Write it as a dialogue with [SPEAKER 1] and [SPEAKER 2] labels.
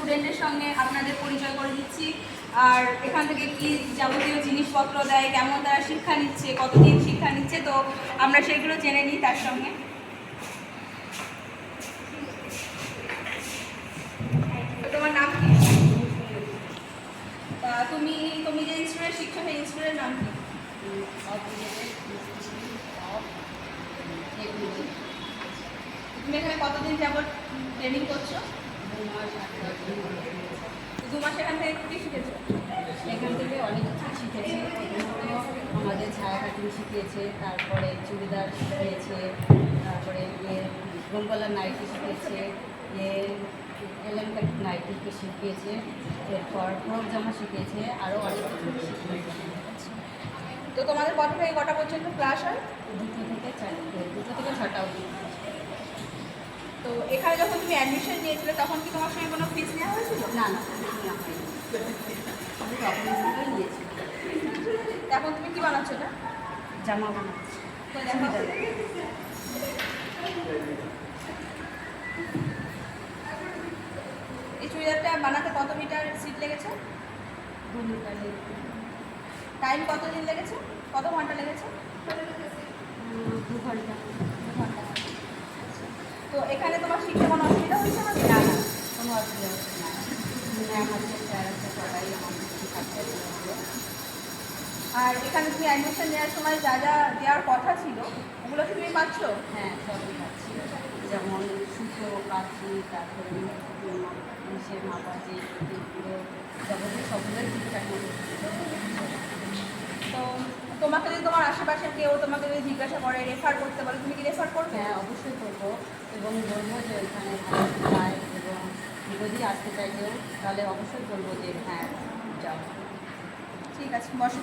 [SPEAKER 1] স্টুডেন্টের সঙ্গে আপনাদের পরিচয় করে দিচ্ছি। আর এখান থেকে কি যাবতীয় জিনিসপত্র দেয়, কেমন তারা শিক্ষা নিচ্ছে, কতদিন শিক্ষা নিচ্ছে, তো আমরা সেগুলো জেনে নিই তার সঙ্গে। তোমার নাম কি? তুমি তুমি যে ইনস্টিটিউটে শিক্ষা, সেই ইনস্টিটিউটের নাম কি? তুমি এখানে কতদিন যাবত ট্রেনিং করছো? 2 মাস। এখান থেকে কি শিখেছো?
[SPEAKER 2] এখান থেকে অনেক কিছু শিখেছি। আমাদের ছায়া কাটিং শিখিয়েছে, তারপরে চুড়িদার শিখিয়েছে, তারপরে গোমগলা নাইটি শিখিয়েছে, এলএম কাট নাইটিকে শিখিয়েছে, এরপর ফ্রক জামা শিখিয়েছে, আরও অনেক কিছু শিখিয়েছে।
[SPEAKER 1] তো তোমাদের কটা থেকে কটা পর্যন্ত ক্লাস হয়?
[SPEAKER 2] 2 থেকে 6টা অবধি।
[SPEAKER 1] তো এখানে যখন তুমি অ্যাডমিশন নিয়েছিলে তখন কি তোমার সঙ্গে কোনো ফিস নেওয়া হয়েছিল?
[SPEAKER 2] না না, আমি ডকুমেন্টগুলোই নিয়েছি।
[SPEAKER 1] এখন তুমি কি বানাচ্ছো না?
[SPEAKER 2] জামা বানাচ্ছি।
[SPEAKER 1] তো দেখো, এই চুড়িদারটা বানাতে কত মিটার সিট লেগেছে?
[SPEAKER 2] 2 মিটার।
[SPEAKER 1] টাইম কতদিন লেগেছে, কত ঘন্টা লেগেছে?
[SPEAKER 2] 2 ঘন্টা।
[SPEAKER 1] 2 ঘন্টা। তো এখানে তোমার শিখতে কোনো অসুবিধা হয়েছে না?
[SPEAKER 2] না না, কোনো অসুবিধা হচ্ছে না। আমাদের প্যারেন্টসরা সবাই আমাদের শিক্ষার্থী হলো।
[SPEAKER 1] আর এখানে তুমি অ্যাডমিশন নেওয়ার সময় যা যা দেওয়ার কথা ছিল ওগুলো কি তুমি পাচ্ছ?
[SPEAKER 2] হ্যাঁ, সবই পাচ্ছি। যেমন সুতো, কাঁচি, তারপরে ইসের মাপা, যে এগুলো যাবতীয় সবগুলোই ঠিকঠাক মতো।
[SPEAKER 1] তো তোমাকে যদি তোমার আশেপাশের কেউ তোমাকে যদি জিজ্ঞাসা করে, রেফার করতে বলে, তুমি কি রেফার করবে?
[SPEAKER 2] হ্যাঁ, অবশ্যই করবো, এবং বলবো যে ওইখানে ভালো পায়, এবং যদি আসতে চাই কেউ তাহলে অবশ্যই বলবো যে হ্যাঁ যাও।
[SPEAKER 1] ঠিক আছে, বসো।